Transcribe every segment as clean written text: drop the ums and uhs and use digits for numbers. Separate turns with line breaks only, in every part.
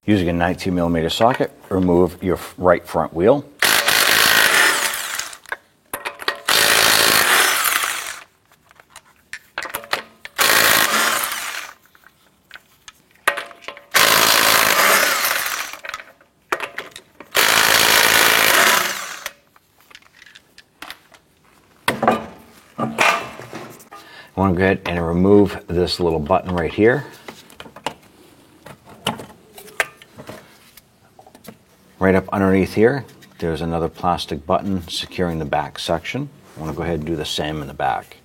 Using a 19mm socket, remove your right front wheel. I want to go ahead and remove this little button right here. Right up underneath here, there's another plastic button securing the back section. I want to go ahead and do the same in the back.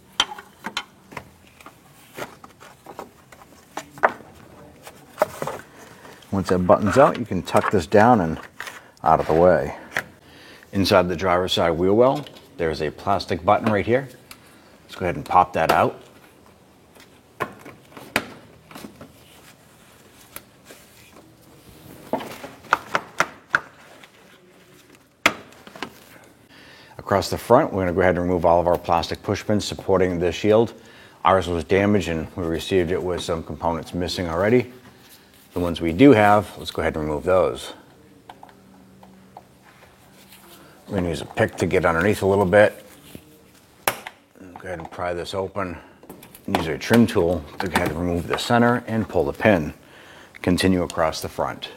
Once that button's out, you can tuck this down and out of the way. Inside the driver's side wheel well, there's a plastic button right here. Let's go ahead and pop that out. Across the front, we're going to go ahead and remove all of our plastic push pins supporting the shield. Ours was damaged and we received it with some components missing already. The ones we do have, let's go ahead and remove those. We're going to use a pick to get underneath a little bit. Go ahead and pry this open. Use a trim tool to go ahead and remove the center and pull the pin. Continue across the front.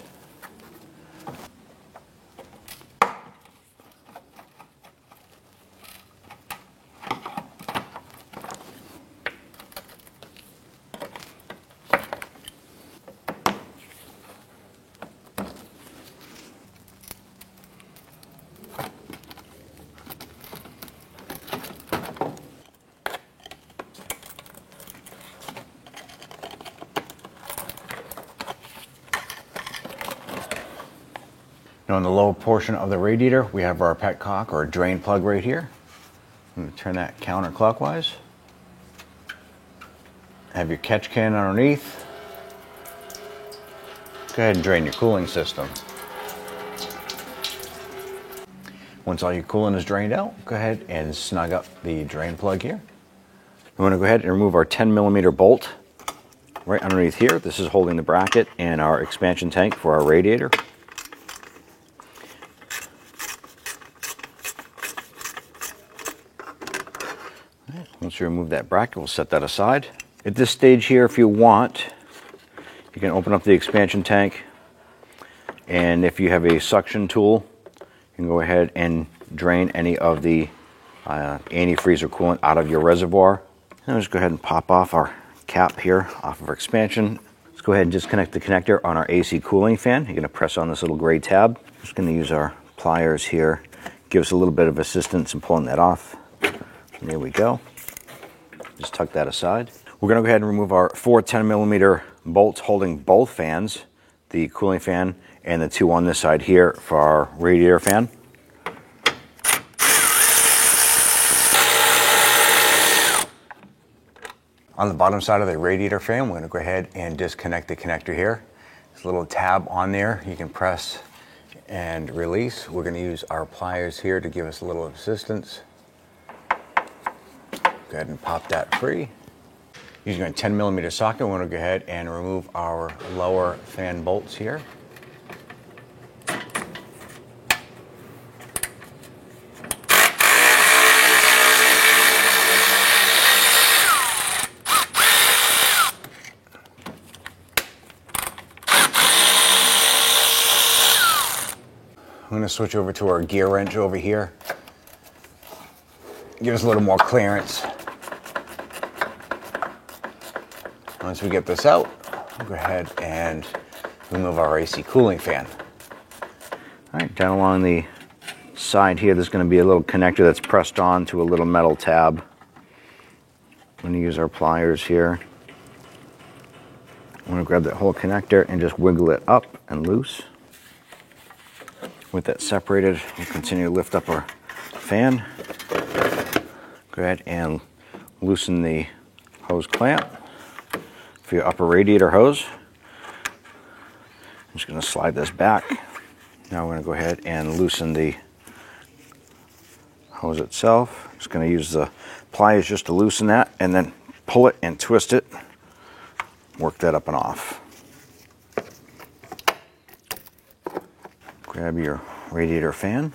Now in the lower portion of the radiator, we have our petcock or drain plug right here. I'm going to turn that counterclockwise. Have your catch can underneath. Go ahead and drain your cooling system. Once all your coolant is drained out, go ahead and snug up the drain plug here. I'm going to go ahead and remove our 10mm bolt right underneath here. This is holding the bracket and our expansion tank for our radiator. Once you remove that bracket, we'll set that aside. At this stage here, if you want, you can open up the expansion tank, and if you have a suction tool, you can go ahead and drain any of the antifreeze or coolant out of your reservoir. And just go ahead and pop off our cap here off of our expansion. Let's go ahead and disconnect the connector on our AC cooling fan. You're going to press on this little gray tab. Just going to use our pliers here. Give us a little bit of assistance in pulling that off. And there we go. Just tuck that aside. We're going to go ahead and remove our 4 10mm bolts holding both fans, the cooling fan and the two on this side here for our radiator fan. On the bottom side of the radiator fan, we're going to go ahead and disconnect the connector here. There's a little tab on there you can press and release. We're going to use our pliers here to give us a little assistance. Go ahead and pop that free. Using a 10mm socket, we're going to go ahead and remove our lower fan bolts here. I'm going to switch over to our gear wrench over here. Give us a little more clearance. Once we get this out, we'll go ahead and remove our AC cooling fan. All right, down along the side here, there's going to be a little connector that's pressed on to a little metal tab. I'm going to use our pliers here. I'm going to grab that whole connector and just wiggle it up and loose. With that separated, we'll continue to lift up our fan. Go ahead and loosen the hose clamp for your upper radiator hose. I'm just going to slide this back. Now we're going to go ahead and loosen the hose itself. Just going to use the pliers just to loosen that and then pull it and twist it. Work that up and off. Grab your radiator fan.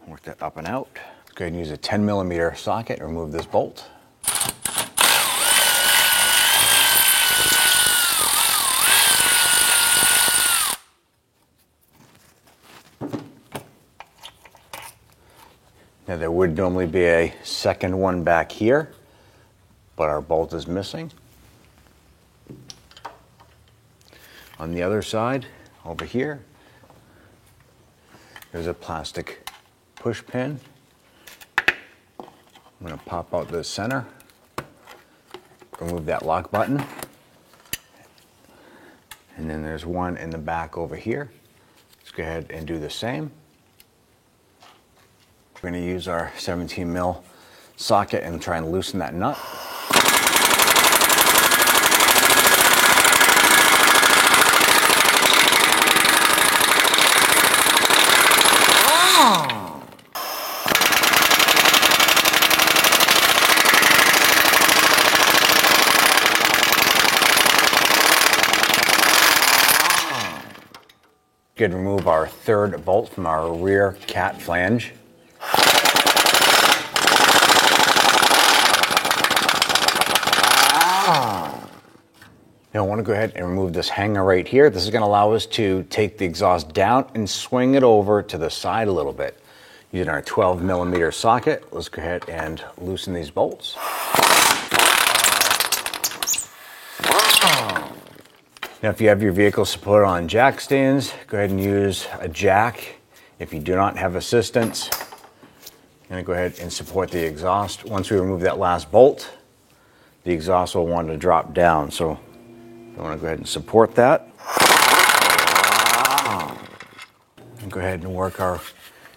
Work that up and out. Go ahead and use a 10mm socket to remove this bolt. Now there would normally be a second one back here, but our bolt is missing. On the other side, over here, there's a plastic push pin. I'm going to pop out the center, remove that lock button, and then there's one in the back over here. Let's go ahead and do the same. We're going to use our 17mm socket and try and loosen that nut. Good to remove our third bolt from our rear cat flange. Now I want to go ahead and remove this hanger right here. This is going to allow us to take the exhaust down and swing it over to the side a little bit. Using our 12mm socket, let's go ahead and loosen these bolts. Now if you have your vehicle supported on jack stands, go ahead and use a jack. If you do not have assistance, I'm going to go ahead and support the exhaust. Once we remove that last bolt, the exhaust will want to drop down. So I want to go ahead and support that. And go ahead and work our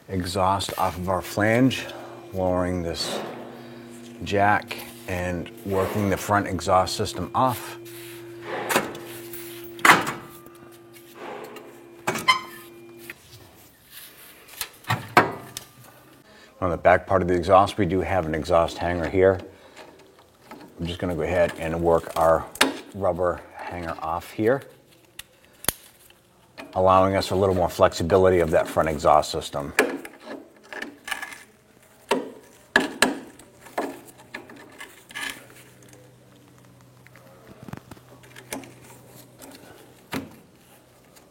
exhaust off of our flange, lowering this jack and working the front exhaust system off. On the back part of the exhaust, we do have an exhaust hanger here. I'm just going to go ahead and work our rubber hanger off here, allowing us a little more flexibility of that front exhaust system.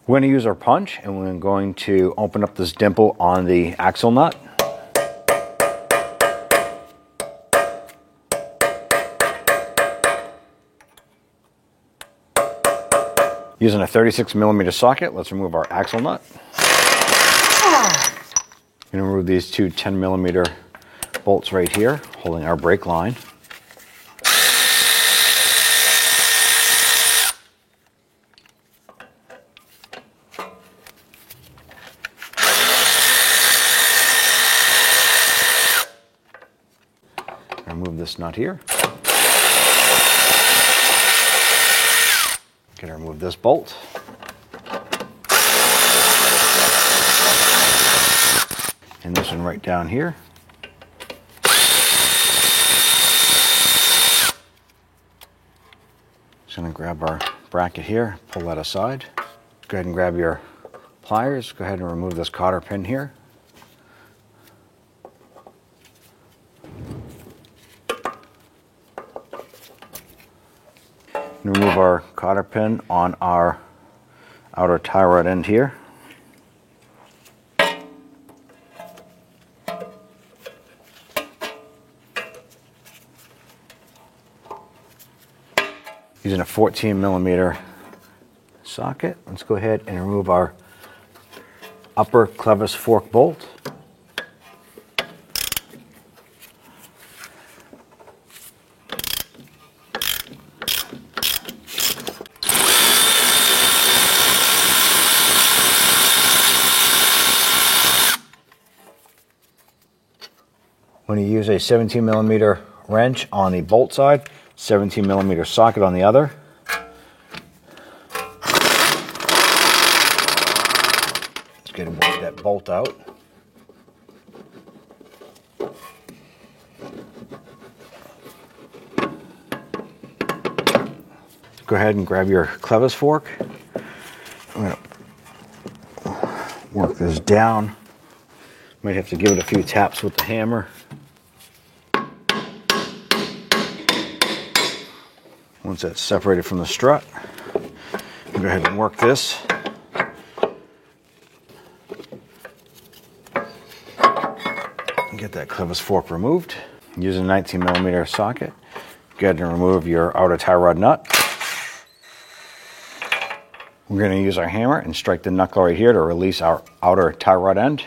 We're going to use our punch and we're going to open up this dimple on the axle nut. Using a 36mm socket, let's remove our axle nut. I'm going to remove these two 10mm bolts right here, holding our brake line. Remove this nut here. Going to remove this bolt. And this one right down here. Just going to grab our bracket here, pull that aside. Go ahead and grab your pliers. Go ahead and remove this cotter pin here. Remove our cotter pin on our outer tie rod end here. Using a 14mm socket, let's go ahead and remove our upper clevis fork bolt. When you use a 17mm wrench on the bolt side, 17mm socket on the other. Let's get that bolt out. Go ahead and grab your clevis fork I'm gonna work this down. Might have to give it a few taps with the hammer. Once that's separated from the strut, I'll go ahead and work this. And get that clevis fork removed. Using a 19mm socket, go ahead and remove your outer tie rod nut. We're going to use our hammer and strike the knuckle right here to release our outer tie rod end.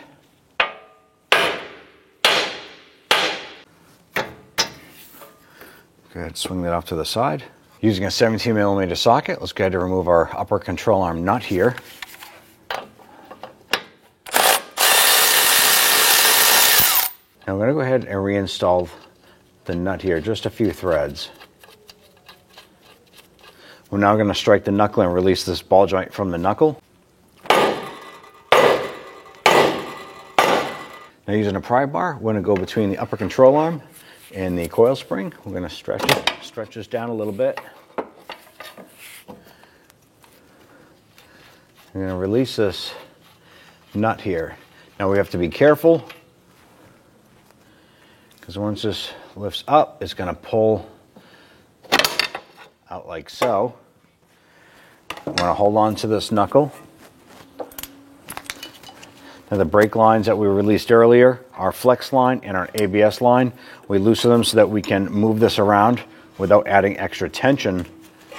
Go ahead and swing that off to the side. Using a 17mm socket, let's go ahead and remove our upper control arm nut here. Now I'm going to go ahead and reinstall the nut here, just a few threads. We're now going to strike the knuckle and release this ball joint from the knuckle. Now using a pry bar, we're going to go between the upper control arm and the coil spring. We're going to stretch this down a little bit. We're going to release this nut here. Now we have to be careful, because once this lifts up, it's going to pull out like so. I'm going to hold on to this knuckle. Now the brake lines that we released earlier, our flex line and our ABS line, we loosen them so that we can move this around without adding extra tension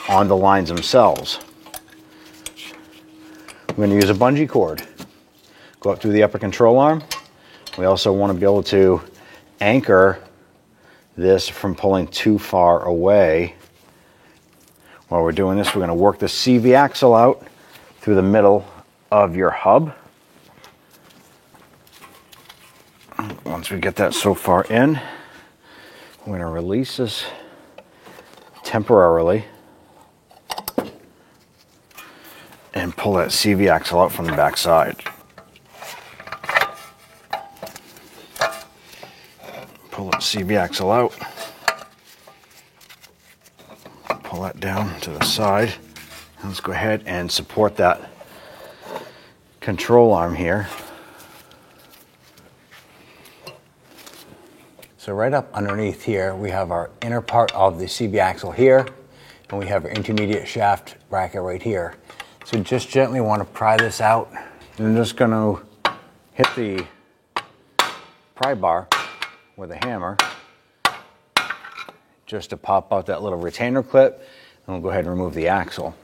on the lines themselves. I'm going to use a bungee cord. Go up through the upper control arm. We also want to be able to anchor this from pulling too far away. While we're doing this, we're going to work the CV axle out through the middle of your hub. Once we get that so far in, we're going to release this temporarily and pull that CV axle out from the back side. Pull that CV axle out. Pull that down to the side. Let's go ahead and support that control arm here. So right up underneath here, we have our inner part of the CV axle here, and we have our intermediate shaft bracket right here. So just gently want to pry this out. And I'm just going to hit the pry bar with a hammer just to pop out that little retainer clip, and we'll go ahead and remove the axle.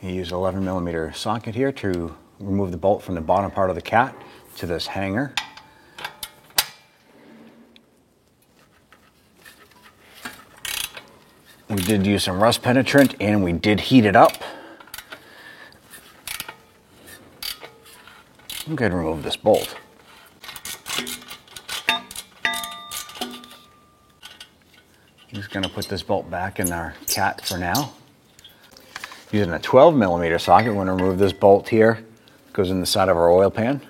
You use an 11mm socket here to remove the bolt from the bottom part of the cat to this hanger. We did use some rust penetrant and we did heat it up. I'm going to remove this bolt. I'm just going to put this bolt back in our cat for now. Using a 12mm socket, we're going to remove this bolt here. It goes in the side of our oil pan.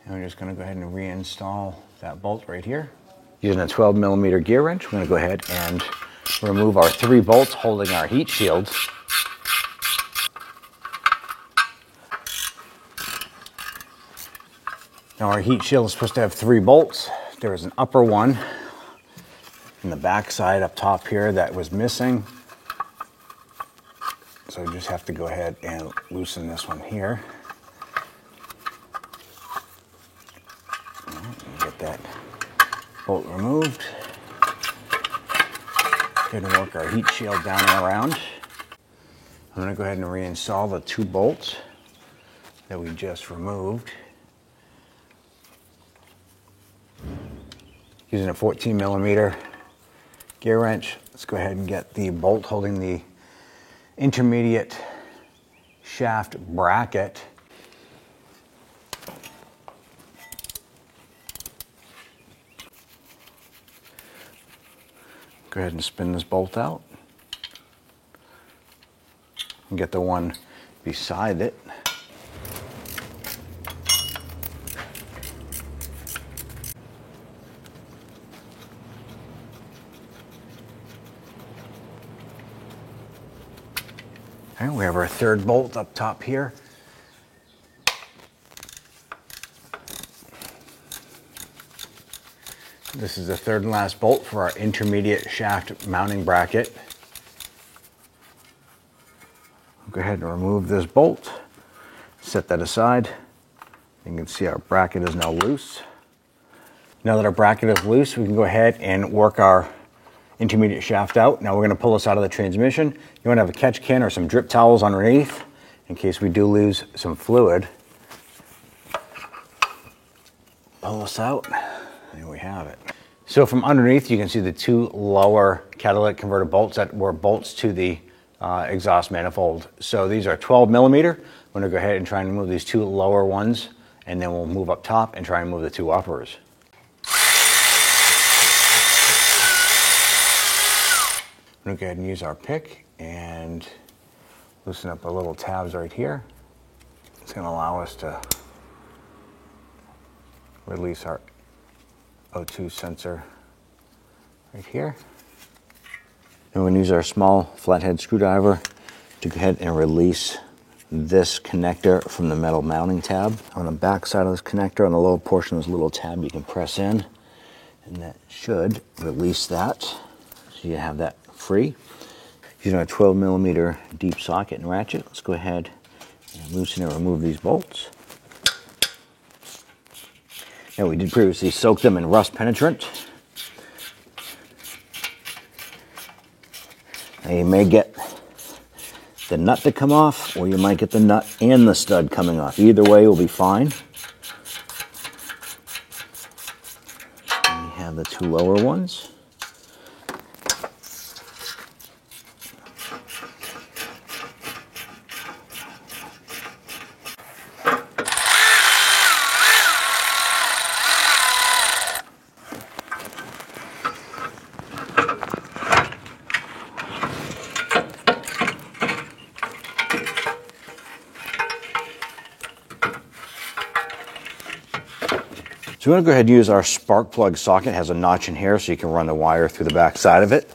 And we're just going to go ahead and reinstall that bolt right here. Using a 12mm gear wrench, we're going to go ahead and remove our 3 bolts holding our heat shields. Now our heat shield is supposed to have 3 bolts. There is an upper one in the back side up top here that was missing. So we just have to go ahead and loosen this one here. Get that bolt removed. Going to work our heat shield down and around. I'm going to go ahead and reinstall the 2 bolts that we just removed. Using a 14mm gear wrench, let's go ahead and get the bolt holding the intermediate shaft bracket. Go ahead and spin this bolt out and get the one beside it. All right, we have our third bolt up top here. This is the third and last bolt for our intermediate shaft mounting bracket. Go ahead and remove this bolt, set that aside. You can see our bracket is now loose. Now that our bracket is loose, we can go ahead and work our intermediate shaft out. Now we're going to pull this out of the transmission. You want to have a catch can or some drip towels underneath in case we do lose some fluid. Pull this out, and we have it. So from underneath, you can see the two lower catalytic converter bolts that were bolts to the exhaust manifold. So these are 12 millimeter. I'm going to go ahead and try and move these two lower ones, and then we'll move up top and try and move the two uppers. I'm going to go ahead and use our pick and loosen up the little tabs right here. It's going to allow us to release our O2 sensor right here. And we're going to use our small flathead screwdriver to go ahead and release this connector from the metal mounting tab. On the back side of this connector, on the lower portion of this little tab, you can press in, and that should release that. So you have that free. Using our 12 millimeter deep socket and ratchet, let's go ahead and loosen and remove these bolts. Now we did previously soak them in rust penetrant. Now you may get the nut to come off, or you might get the nut and the stud coming off. Either way will be fine. And we have the two lower ones. So we're going to go ahead and use our spark plug socket. It has a notch in here so you can run the wire through the back side of it.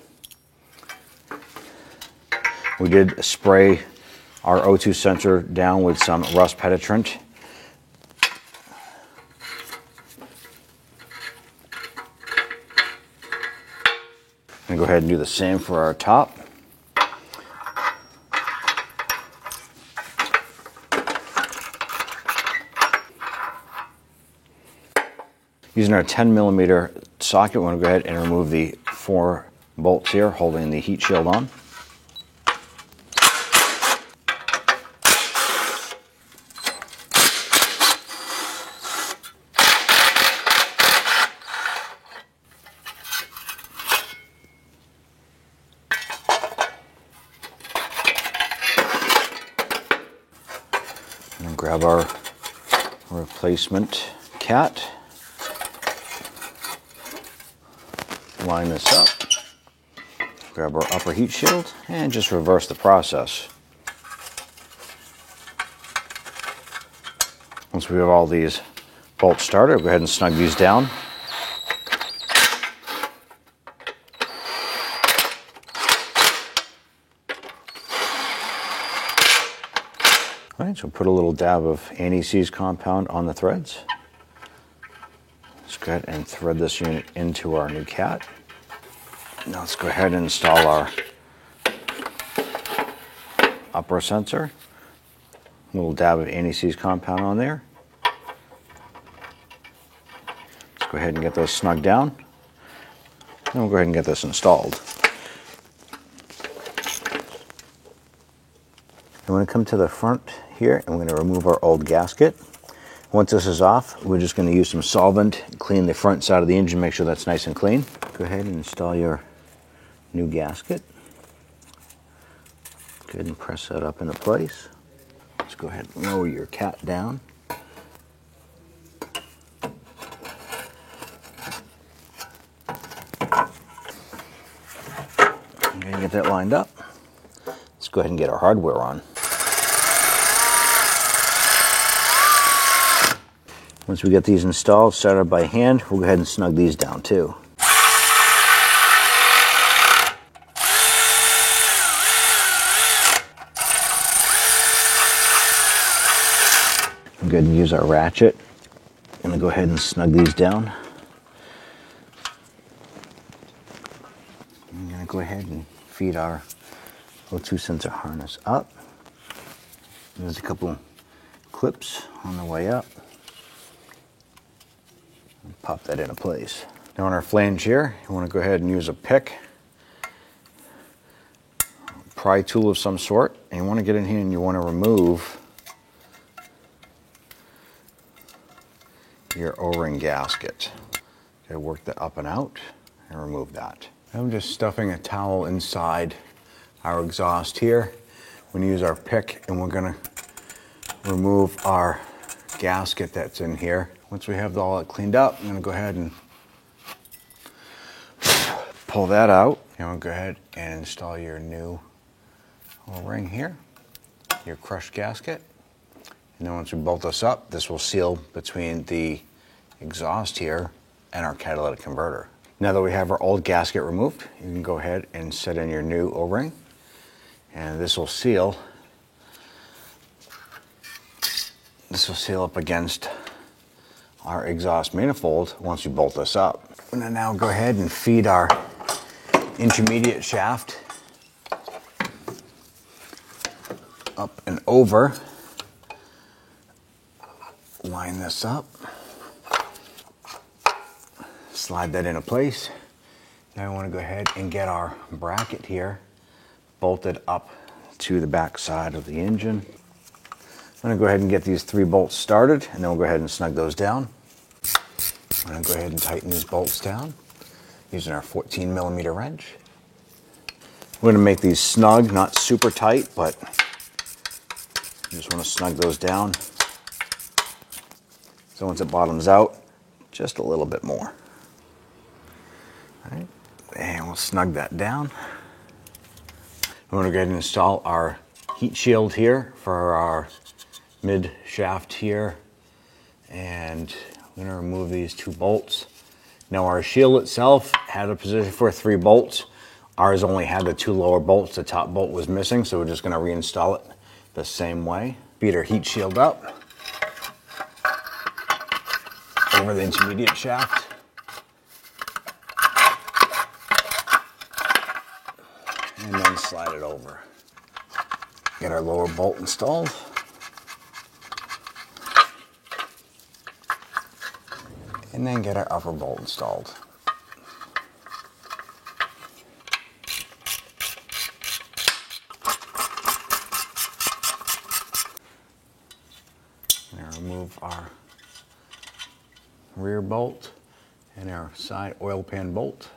We did spray our O2 sensor down with some rust penetrant. I'm going to go ahead and do the same for our top. Using our 10 millimeter socket, we're going to go ahead and remove the 4 bolts here holding the heat shield on. And grab our replacement cat. Line this up, grab our upper heat shield, and just reverse the process. Once we have all these bolts started, go ahead and snug these down. All right, so put a little dab of anti-seize compound on the threads. Let's go ahead and thread this unit into our new cat. Now let's go ahead and install our upper sensor. A little dab of anti-seize compound on there. Let's go ahead and get those snug down. And we'll go ahead and get this installed. I'm going to come to the front here and we're going to remove our old gasket. Once this is off, we're just going to use some solvent, clean the front side of the engine, make sure that's nice and clean. Go ahead and install your new gasket. Go ahead and press that up into place. Let's go ahead and lower your cat down. I'm going to get that lined up. Let's go ahead and get our hardware on. Once we get these installed, started by hand, we'll go ahead and snug these down too. We'll go ahead and use our ratchet and then go ahead and snug these down. I'm going to go ahead and feed our O2 sensor harness up. There's a couple clips on the way up. And pop that into place. Now on our flange here, you want to go ahead and use a pick, pry tool of some sort, and you want to get in here and you want to remove your O-ring gasket. Okay, work that up and out and remove that. I'm just stuffing a towel inside our exhaust here. We're going to use our pick and we're going to remove our gasket that's in here. Once we have all that cleaned up, I'm going to go ahead and pull that out. And we'll go ahead and install your new O-ring here, your crushed gasket. And then once we bolt this up, this will seal between the exhaust here and our catalytic converter. Now that we have our old gasket removed, you can go ahead and set in your new O-ring. And this will seal up against our exhaust manifold once we bolt this up. I'm gonna now go ahead and feed our intermediate shaft up and over. Line this up. Slide that into place. Now I want to go ahead and get our bracket here bolted up to the back side of the engine. I'm going to go ahead and get these 3 bolts started, and then we'll go ahead and snug those down. I'm going to go ahead and tighten these bolts down using our 14mm wrench. We're going to make these snug, not super tight, but you just want to snug those down. So once it bottoms out, just a little bit more. All right, and we'll snug that down. We're going to go ahead and install our heat shield here for our mid shaft here. And I'm going to remove these 2 bolts. Now our shield itself had a position for 3 bolts. Ours only had the 2 lower bolts. The top bolt was missing, so we're just going to reinstall it the same way. Feed our heat shield up over the intermediate shaft. And then slide it over. Get our lower bolt installed. And then get our upper bolt installed. Now remove our rear bolt and our side oil pan bolt.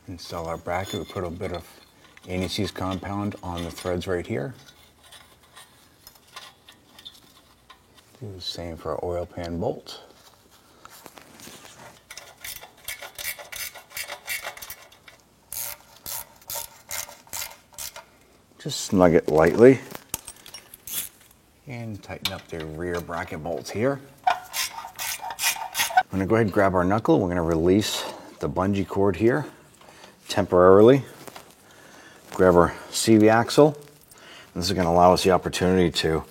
Install our bracket. We put a bit of anti-seize compound on the threads right here. Do the same for our oil pan bolt. Just snug it lightly and tighten up the rear bracket bolts here. I'm going to go ahead and grab our knuckle. We're going to release the bungee cord here temporarily. Grab our CV axle. This is going to allow us the opportunity to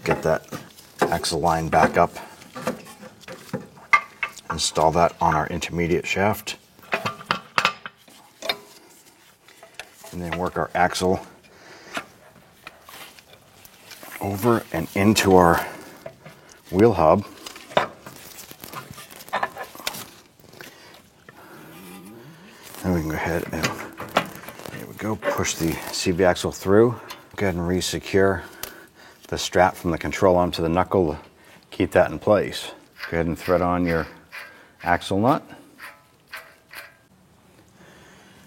get that axle line back up. Install that on our intermediate shaft. And then work our axle over and into our wheel hub. And we can go ahead and, there we go, push the CV axle through. Go ahead and re-secure the strap from the control arm to the knuckle to keep that in place. Go ahead and thread on your axle nut.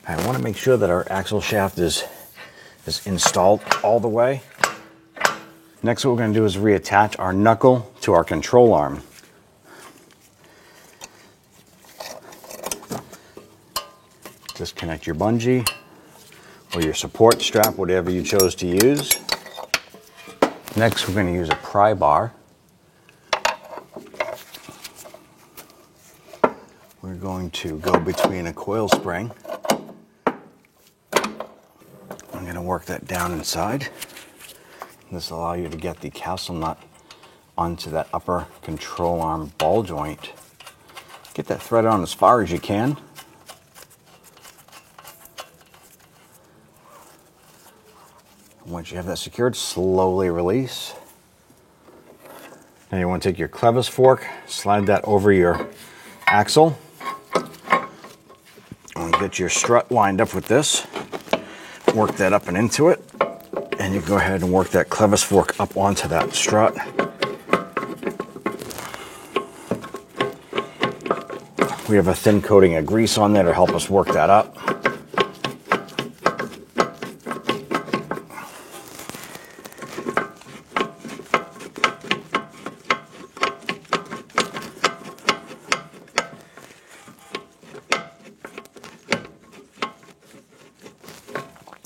I want to make sure that our axle shaft is installed all the way. Next, what we're going to do is reattach our knuckle to our control arm. Disconnect your bungee or your support strap, whatever you chose to use. Next, we're going to use a pry bar going to go between a coil spring. I'm going to work that down inside. This will allow you to get the castle nut onto that upper control arm ball joint. Get that thread on as far as you can. Once you have that secured, slowly release. Now you want to take your clevis fork, slide that over your axle, and get your strut lined up with this. Work that up and into it, and you go ahead and work that clevis fork up onto that strut. We have a thin coating of grease on there to help us work that up.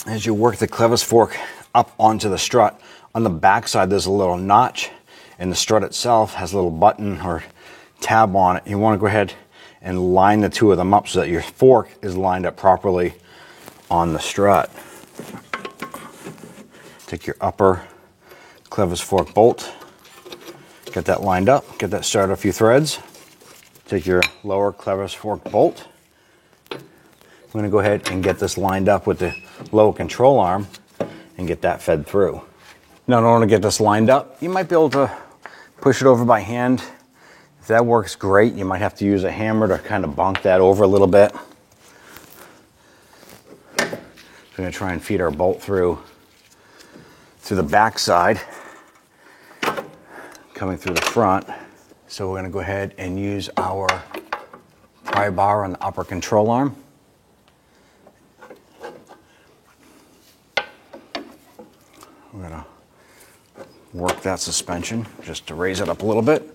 As you work the clevis fork up onto the strut, on the back side there's a little notch, and the strut itself has a little button or tab on it. You want to go ahead and line the two of them up so that your fork is lined up properly on the strut. Take your upper clevis fork bolt, get that lined up, get that started a few threads. Take your lower clevis fork bolt. I'm going to go ahead and get this lined up with the lower control arm and get that fed through. Now, in order to get this lined up, you might be able to push it over by hand. If that works, great. You might have to use a hammer to kind of bonk that over a little bit. So we're going to try and feed our bolt through the back side, coming through the front. So we're going to go ahead and use our pry bar on the upper control arm. We're going to work that suspension just to raise it up a little bit.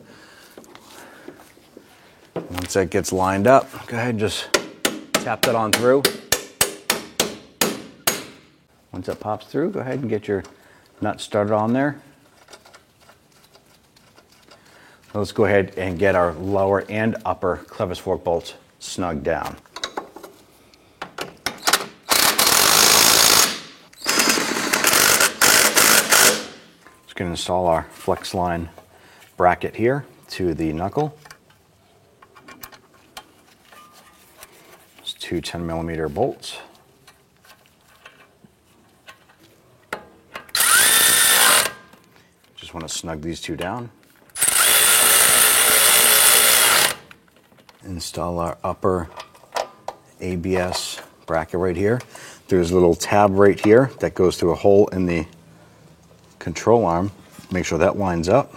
Once that gets lined up, go ahead and just tap that on through. Once that pops through, go ahead and get your nut started on there. Let's go ahead and get our lower and upper clevis fork bolts snugged down. Just going to install our flex line bracket here to the knuckle. It's two 10mm bolts. Just want to snug these two down. Install our upper ABS bracket right here. There's a little tab right here that goes through a hole in the control arm. Make sure that lines up.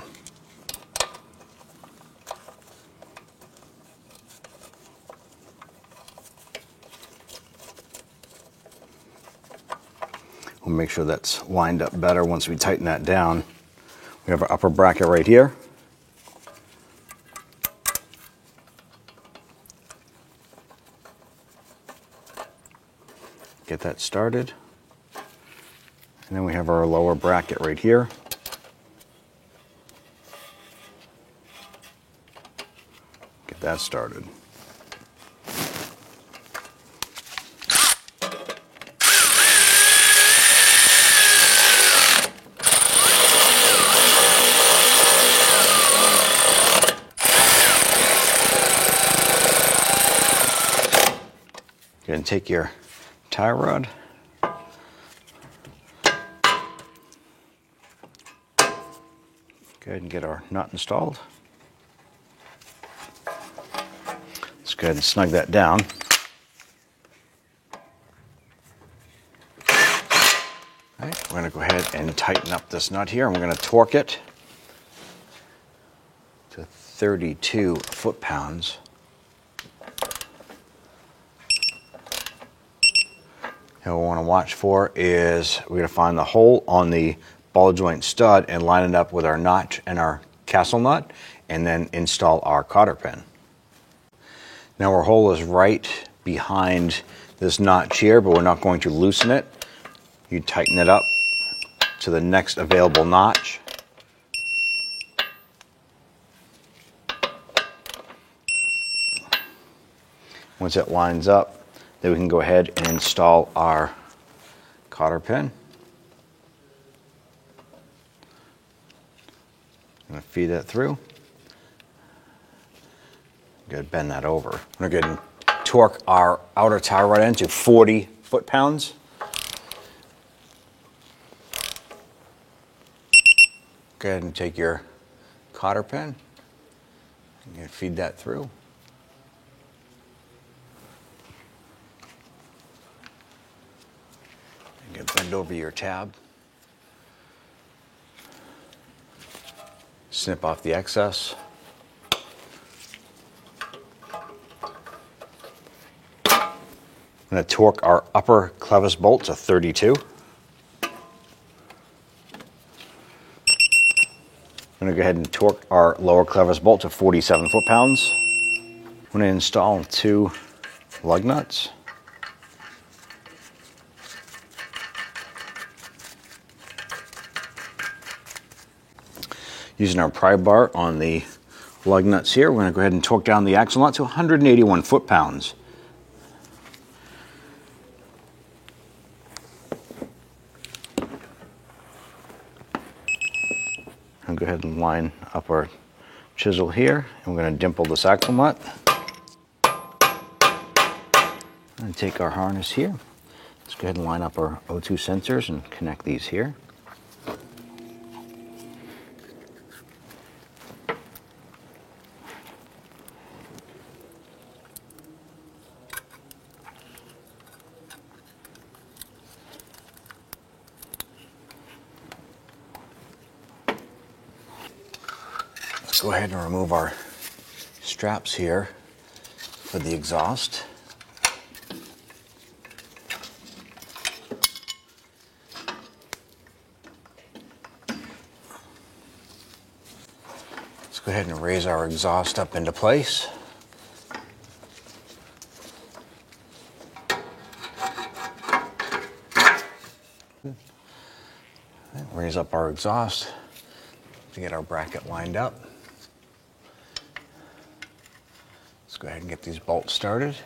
We'll make sure that's lined up better once we tighten that down. We have our upper bracket right here. Get that started. And then we have our lower bracket right here. Get that started. Go ahead and take your tie rod. Go ahead and get our nut installed. Let's go ahead and snug that down. All right, we're going to go ahead and tighten up this nut here, and we're going to torque it to 32 foot-pounds. And what we want to watch for is we're going to find the hole on the ball joint stud and line it up with our notch and our castle nut, and then install our cotter pin. Now our hole is right behind this notch here, but we're not going to loosen it. You tighten it up to the next available notch. Once it lines up, then we can go ahead and install our cotter pin. I'm going to feed that through. Good, bend that over. I'm going to go ahead and torque our outer tie rod end to 40 foot-pounds. Go ahead and take your cotter pin and feed that through. And bend over your tab. Snip off the excess. I'm going to torque our upper clevis bolt to 32. I'm going to go ahead and torque our lower clevis bolt to 47 foot-pounds. I'm going to install 2 lug nuts. Using our pry bar on the lug nuts here, we're going to go ahead and torque down the axle nut to 181 foot-pounds. I'll go ahead and line up our chisel here, and we're going to dimple this axle nut. And take our harness here. Let's go ahead and line up our O2 sensors and connect these here. Let's go ahead and remove our straps here for the exhaust. Let's go ahead and raise our exhaust up into place. Raise up our exhaust to get our bracket lined up. Let's go ahead and get these bolts started.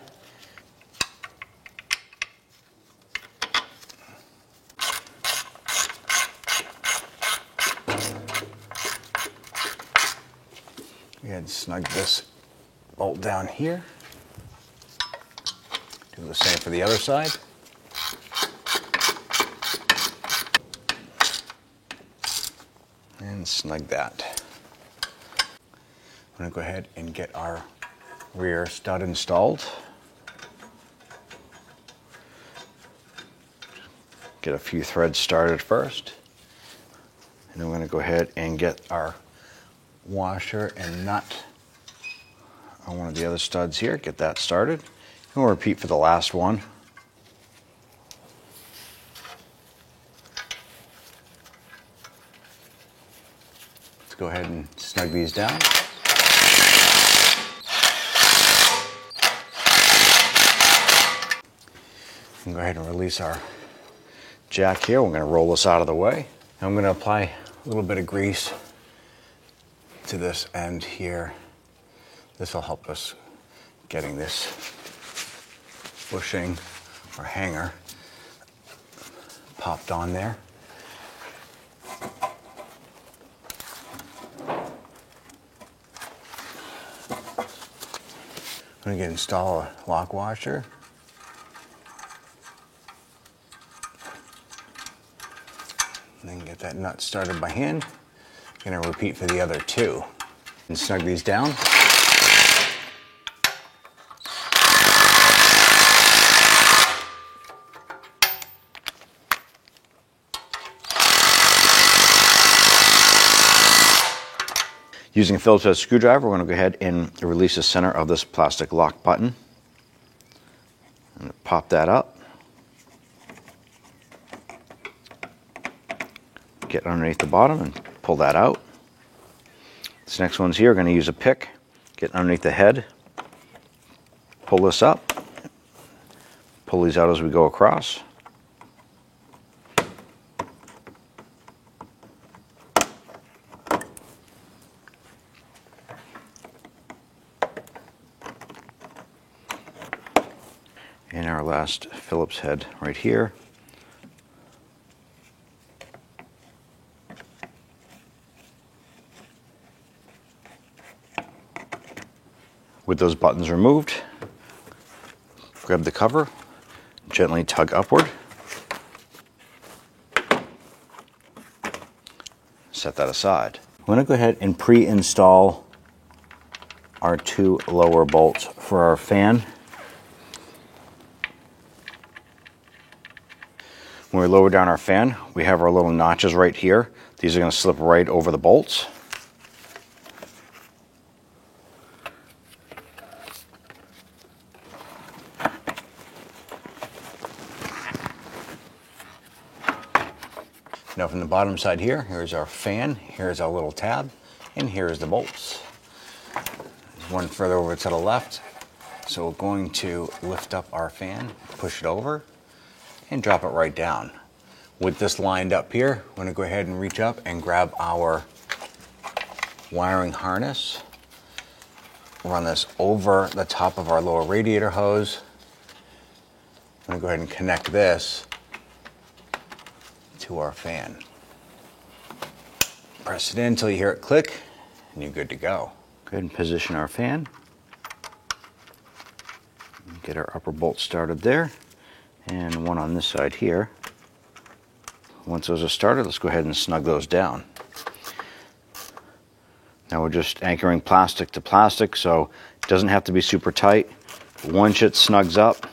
Go ahead and snug this bolt down here. Do the same for the other side. And snug that. I'm going to go ahead and get our rear stud installed. Get a few threads started first. And then we're going to go ahead and get our washer and nut on one of the other studs here. Get that started. And we'll repeat for the last one. Let's go ahead and snug these down. And go ahead and release our jack here. We're going to roll this out of the way. I'm going to apply a little bit of grease to this end here. This will help us getting this bushing or hanger popped on there. I'm going to install a lock washer. And then get that nut started by hand. I'm going to repeat for the other 2. And snug these down. Using a Phillips head screwdriver, we're going to go ahead and release the center of this plastic lock button. And pop that up. Get underneath the bottom and pull that out. This next one's here, we're going to use a pick. Get underneath the head. Pull this up. Pull these out as we go across. and our last Phillips head right here. With those buttons removed, grab the cover, gently tug upward, set that aside. I'm going to go ahead and pre-install our 2 lower bolts for our fan. When we lower down our fan, we have our little notches right here. These are going to slip right over the bolts. Now from the bottom side here, here's our fan, here's our little tab, and here's the bolts. There's one further over to the left. So we're going to lift up our fan, push it over, and drop it right down. With this lined up here, we're going to go ahead and reach up and grab our wiring harness. Run this over the top of our lower radiator hose. I'm going to go ahead and connect this to our fan. Press it in until you hear it click, and you're good to go. Go ahead and position our fan. Get our upper bolt started there, and one on this side here. Once those are started, let's go ahead and snug those down. Now we're just anchoring plastic to plastic, so it doesn't have to be super tight. Once it snugs up,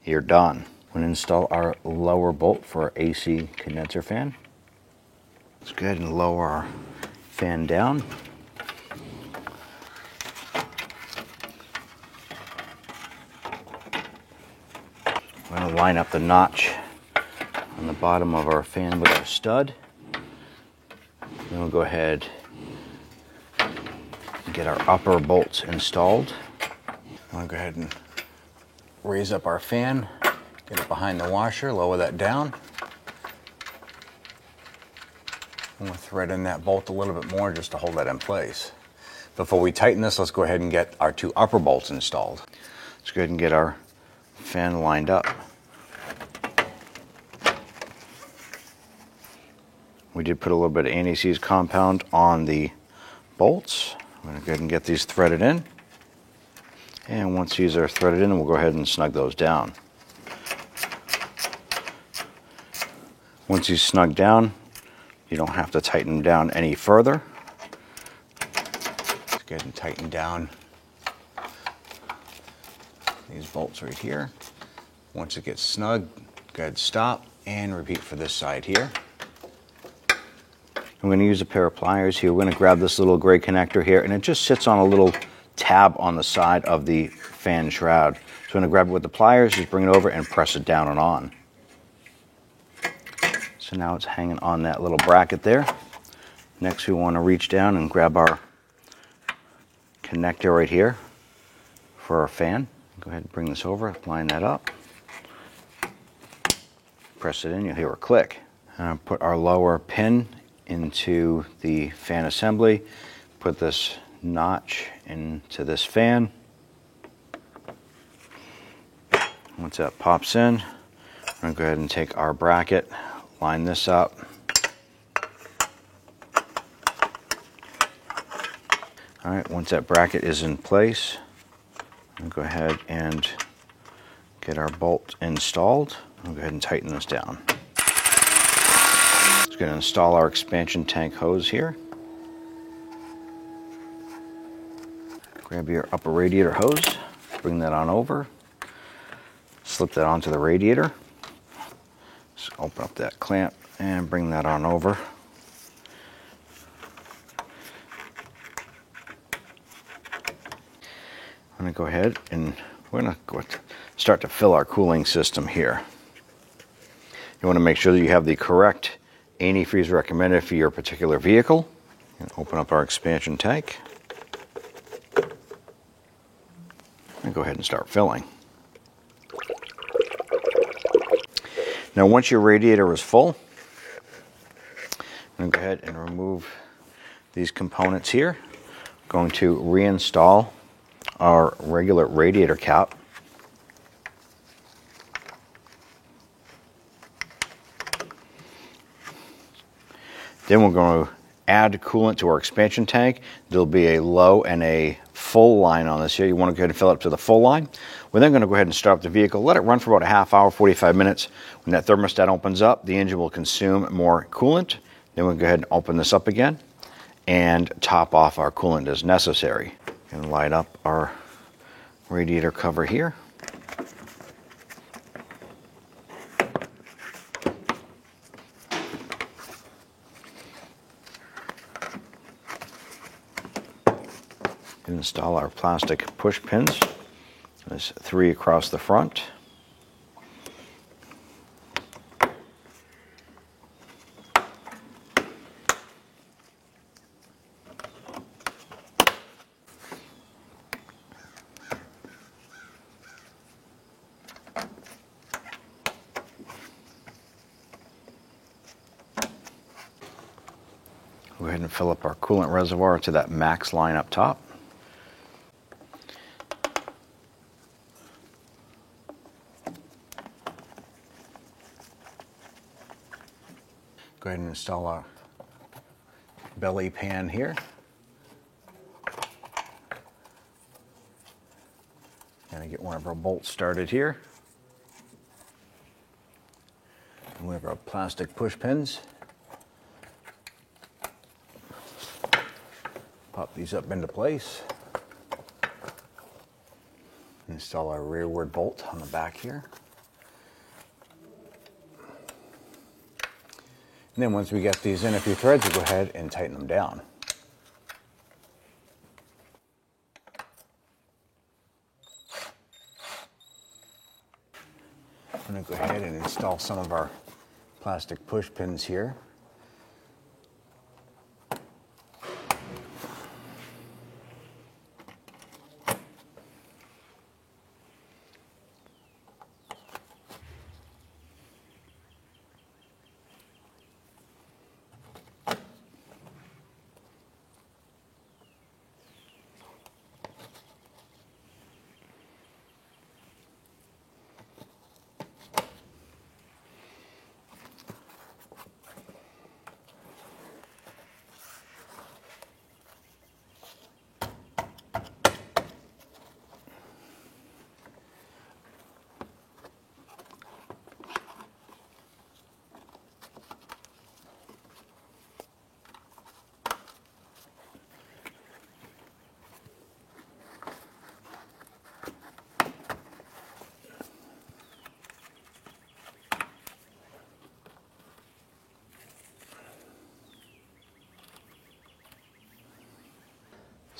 you're done. We're going to install our lower bolt for our AC condenser fan. Let's go ahead and lower our fan down. We're going to line up the notch on the bottom of our fan with our stud. Then we'll go ahead and get our upper bolts installed. I'm going to go ahead and raise up our fan. Get it behind the washer, lower that down. I'm going to thread in that bolt a little bit more just to hold that in place. Before we tighten this, let's go ahead and get our 2 upper bolts installed. Let's go ahead and get our fan lined up. We did put a little bit of anti-seize compound on the bolts. I'm going to go ahead and get these threaded in. And once these are threaded in, we'll go ahead and snug those down. Once you snug down, you don't have to tighten them down any further. Let's go ahead and tighten down these bolts right here. Once it gets snug, go ahead, stop, and repeat for this side here. I'm going to use a pair of pliers here. We're going to grab this little gray connector here, and it just sits on a little tab on the side of the fan shroud. So I'm going to grab it with the pliers, just bring it over and press it down and on. So now it's hanging on that little bracket there. Next we want to reach down and grab our connector right here for our fan. Go ahead and bring this over, line that up. Press it in, you'll hear a click. And put our lower pin into the fan assembly. Put this notch into this fan. Once that pops in, I'm going to go ahead and take our bracket, line this up. All right, once that bracket is in place, I'm going to go ahead and get our bolt installed. I'll go ahead and tighten this down. Just going to install our expansion tank hose here. Grab your upper radiator hose, bring that on over, slip that onto the radiator. Just open up that clamp and bring that on over. I'm going to go ahead and we're going to start to fill our cooling system here. You want to make sure that you have the correct antifreeze recommended for your particular vehicle. And open up our expansion tank. And go ahead and start filling. Now once your radiator is full, I'm going to go ahead and remove these components here. I'm going to reinstall our regular radiator cap. Then we're going to add coolant to our expansion tank. There'll be a low and a full line on this here. You want to go ahead and fill it up to the full line. We're then going to go ahead and start up the vehicle, let it run for about a half hour, 45 minutes. When that thermostat opens up, the engine will consume more coolant. Then we'll go ahead and open this up again and top off our coolant as necessary. And light up our radiator cover here. Install our plastic push pins. There's 3 across the front. Go ahead and fill up our coolant reservoir to that max line up top. Go ahead and install our belly pan here. Gonna get one of our bolts started here. And we have our plastic push pins. Pop these up into place. Install our rearward bolt on the back here. And then once we get these in a few threads, we'll go ahead and tighten them down. I'm going to go ahead and install some of our plastic push pins here.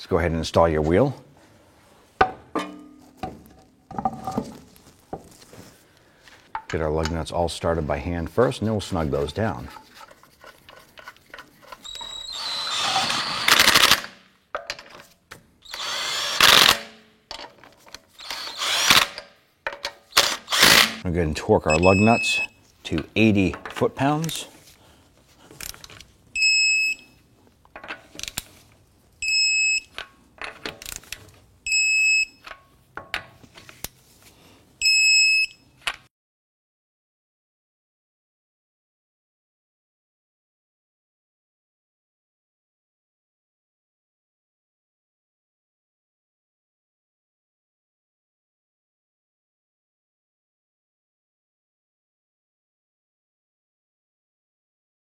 Let's go ahead and install your wheel. Get our lug nuts all started by hand first, and then we'll snug those down. We're going to torque our lug nuts to 80 foot-pounds.